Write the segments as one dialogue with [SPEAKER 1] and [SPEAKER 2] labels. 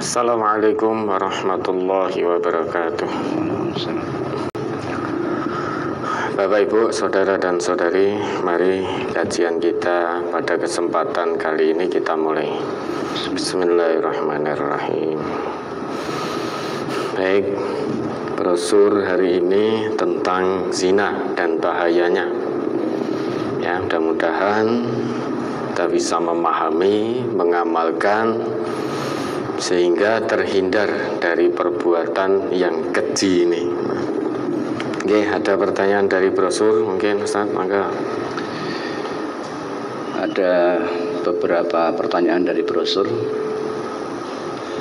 [SPEAKER 1] Assalamualaikum warahmatullahi wabarakatuh. Bapak, Ibu, saudara dan saudari, mari kajian kita pada kesempatan kali ini kita mulai. Bismillahirrahmanirrahim. Baik, brosur hari ini tentang zina dan bahayanya. Ya, mudah-mudahan kita bisa memahami, mengamalkan sehingga terhindar dari perbuatan yang keji ini. Oke, ada pertanyaan dari brosur mungkin Ustaz, maka
[SPEAKER 2] ada beberapa pertanyaan dari brosur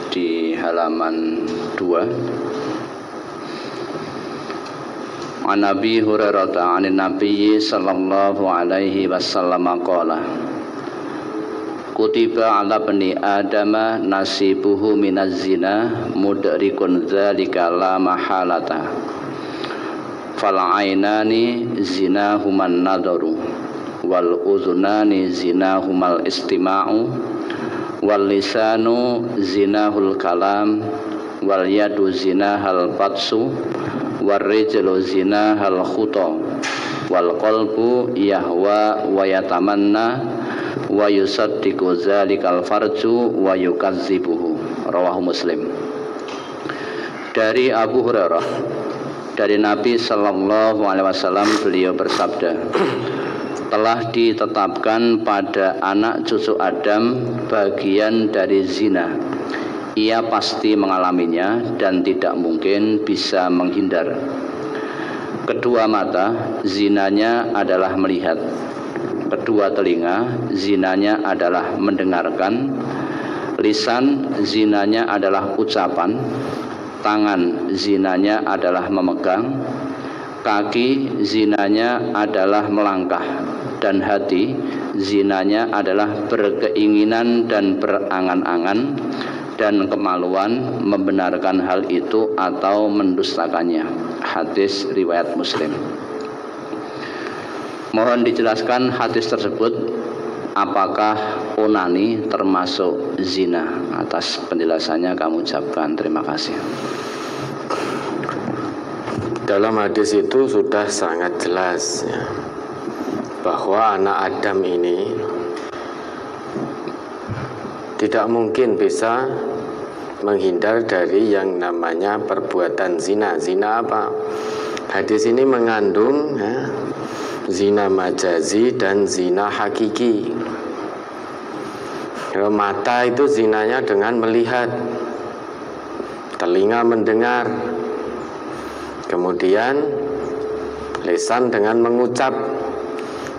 [SPEAKER 2] di halaman 2. An Nabi Hurairah 'anil Nabi sallallahu alaihi wasallam qala Kutiba ala bani adama nasibuhu minaz zina mudrikun dzalika la mahalata fal ainani zinahuman nadaru wal uzunani zinahumal istima'u wal lisanu zinahul kalam wal yadu zinahal batsu wal rijlu zinahal khuta wal qalbu yahwa wa yatamanna wa yusaddiqu zalikal farju wa yukazzibuhu. Rawahu Muslim. Dari Abu Hurairah, dari Nabi sallallahu alaihi wasallam, beliau bersabda, telah ditetapkan pada anak cucu Adam bagian dari zina. Ia pasti mengalaminya dan tidak mungkin bisa menghindar. Kedua mata, zinanya adalah melihat. Kedua telinga, zinanya adalah mendengarkan. Lisan, zinanya adalah ucapan. Tangan, zinanya adalah memegang. Kaki, zinanya adalah melangkah. Dan hati, zinanya adalah berkeinginan dan berangan-angan dan kemaluan membenarkan hal itu atau mendustakannya. Hadis riwayat Muslim. Mohon dijelaskan hadis tersebut, apakah onani termasuk zina? Atas penjelasannya kami ucapkan terima kasih.
[SPEAKER 1] Dalam hadis itu sudah sangat jelas ya, bahwa anak Adam ini tidak mungkin bisa menghindar dari yang namanya perbuatan zina. Zina apa? Hadis ini mengandung ya, zina majazi dan zina hakiki. Kalau mata itu zinanya dengan melihat, telinga mendengar, kemudian lisan dengan mengucap,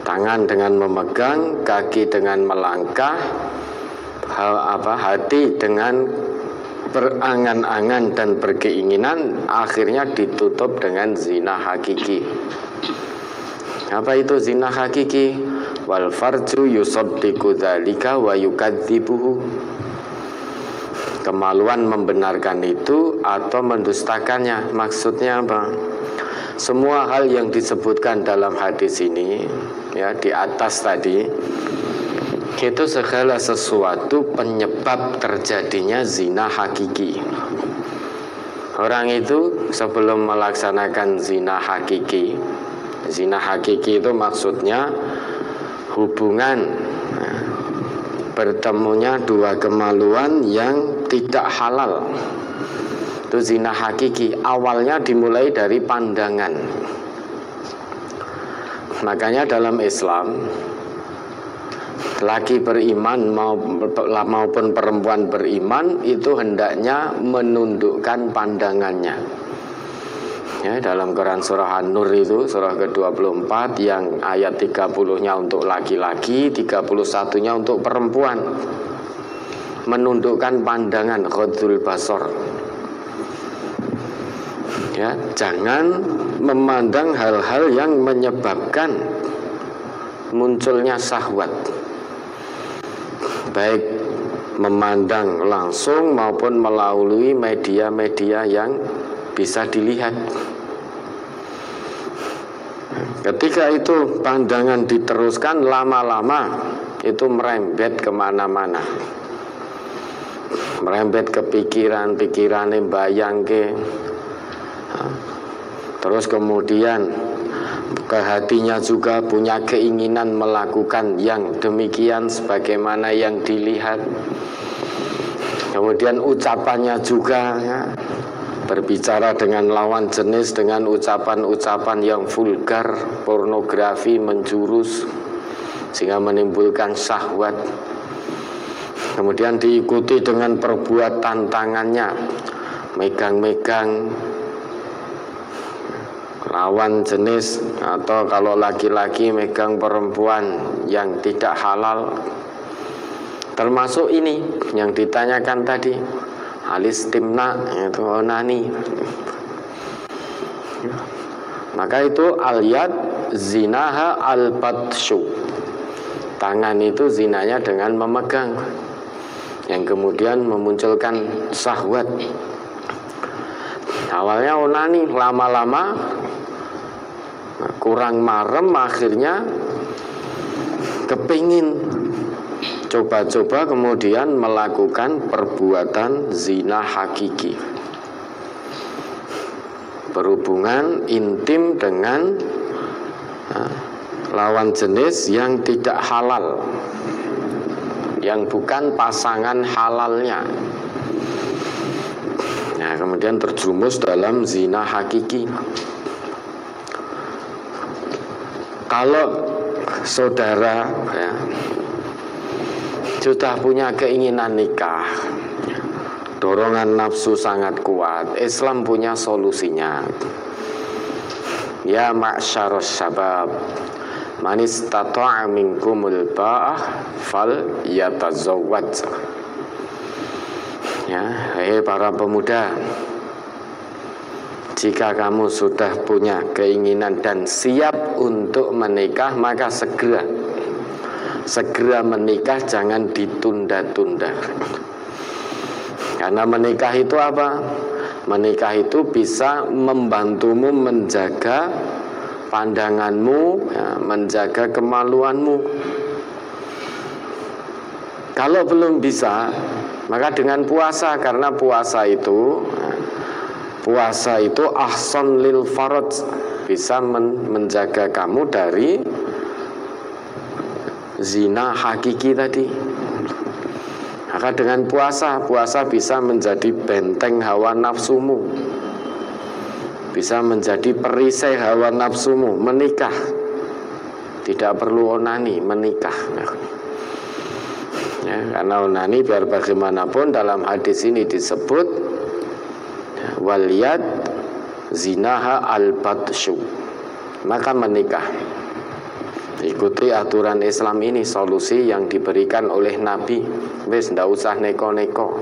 [SPEAKER 1] tangan dengan memegang, kaki dengan melangkah, hati dengan berangan-angan dan berkeinginan, akhirnya ditutup dengan zina hakiki. Apa itu zina hakiki? Wal farju yusaddiqu dzalika wa yukadzibuhu. Kemaluan membenarkan itu atau mendustakannya. Maksudnya apa? Semua hal yang disebutkan dalam hadis ini ya, di atas tadi, itu segala sesuatu penyebab terjadinya zina hakiki. Orang itu sebelum melaksanakan zina hakiki, zina hakiki itu maksudnya hubungan bertemunya dua kemaluan yang tidak halal. Itu zina hakiki. Awalnya dimulai dari pandangan. Makanya dalam Islam, laki beriman maupun perempuan beriman itu hendaknya menundukkan pandangannya. Ya, dalam Quran surah An-Nur itu surah ke-24 yang ayat 30-nya untuk laki-laki, 31-nya untuk perempuan. Menundukkan pandangan, ghadul basar. Ya, jangan memandang hal-hal yang menyebabkan munculnya syahwat. Baik memandang langsung maupun melalui media-media yang bisa dilihat. Ketika itu pandangan diteruskan, lama-lama itu merembet kemana-mana. merembet ke pikiran-pikirane bayangke. Terus kemudian ke hatinya juga punya keinginan melakukan yang demikian sebagaimana yang dilihat. Kemudian ucapannya juga ya, berbicara dengan lawan jenis dengan ucapan-ucapan yang vulgar, pornografi, menjurus, sehingga menimbulkan syahwat. Kemudian diikuti dengan perbuatan tangannya, megang-megang lawan jenis, atau kalau laki-laki megang perempuan yang tidak halal. Termasuk ini yang ditanyakan tadi, alistimna, itu onani. Maka itu al-yad zinaha al-batshu. Tangan itu zinanya dengan memegang, yang kemudian memunculkan syahwat. Awalnya onani, lama-lama kurang marem, akhirnya kepingin coba-coba, kemudian melakukan perbuatan zina hakiki, berhubungan intim dengan lawan jenis yang tidak halal, yang bukan pasangan halalnya. Nah, kemudian terjerumus dalam zina hakiki. Kalau saudara ya, sudah punya keinginan nikah, dorongan nafsu sangat kuat, Islam punya solusinya. Ya ma'syarus syabab, man istata'a minkumul ba'ah fal yatazawwaj. Ya, hei para pemuda, jika kamu sudah punya keinginan dan siap untuk menikah, maka segera menikah, jangan ditunda-tunda. Karena menikah itu apa? Menikah itu bisa membantumu menjaga pandanganmu, ya, menjaga kemaluanmu. Kalau belum bisa, maka dengan puasa, karena puasa itu ahsan lil faraj, bisa menjaga kamu dari zina hakiki tadi. Maka dengan puasa bisa menjadi benteng hawa nafsumu, bisa menjadi perisai hawa nafsumu. Menikah tidak perlu onani, menikah ya, karena onani biar bagaimanapun dalam hadis ini disebut waliyad zinaha al-batshu, maka menikah. Ikuti aturan Islam ini, solusi yang diberikan oleh Nabi. Wes, ndak usah neko-neko,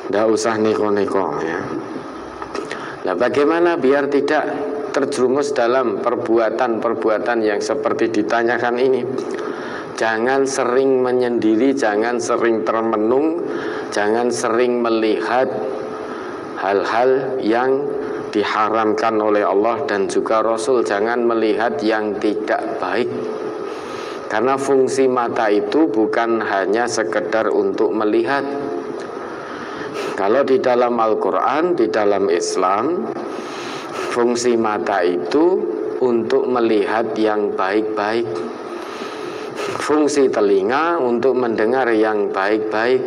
[SPEAKER 1] ndak usah neko-neko ya. Nah, bagaimana biar tidak terjerumus dalam perbuatan-perbuatan yang seperti ditanyakan ini? Jangan sering menyendiri, jangan sering termenung, jangan sering melihat hal-hal yang diharamkan oleh Allah dan juga Rasul. Jangan melihat yang tidak baik, karena fungsi mata itu bukan hanya sekedar untuk melihat. Kalau di dalam Al-Quran, di dalam Islam, fungsi mata itu untuk melihat yang baik-baik, fungsi telinga untuk mendengar yang baik-baik.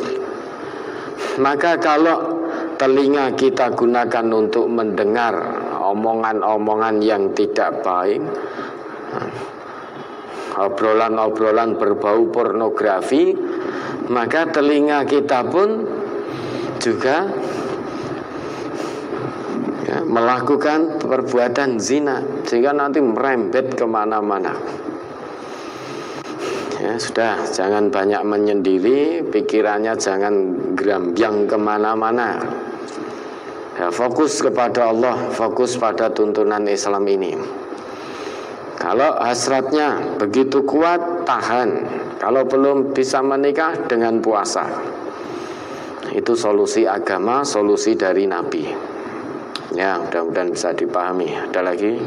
[SPEAKER 1] Maka kalau telinga kita gunakan untuk mendengar omongan-omongan yang tidak baik, obrolan-obrolan berbau pornografi, maka telinga kita pun juga ya, melakukan perbuatan zina, sehingga nanti merembet kemana-mana. Ya sudah, jangan banyak menyendiri, pikirannya jangan gerambyang kemana-mana. Ya, fokus kepada Allah, fokus pada tuntunan Islam ini. Kalau hasratnya begitu kuat, tahan. Kalau belum bisa menikah, dengan puasa. Itu solusi agama, solusi dari Nabi. Ya, mudah-mudahan bisa dipahami. Ada lagi?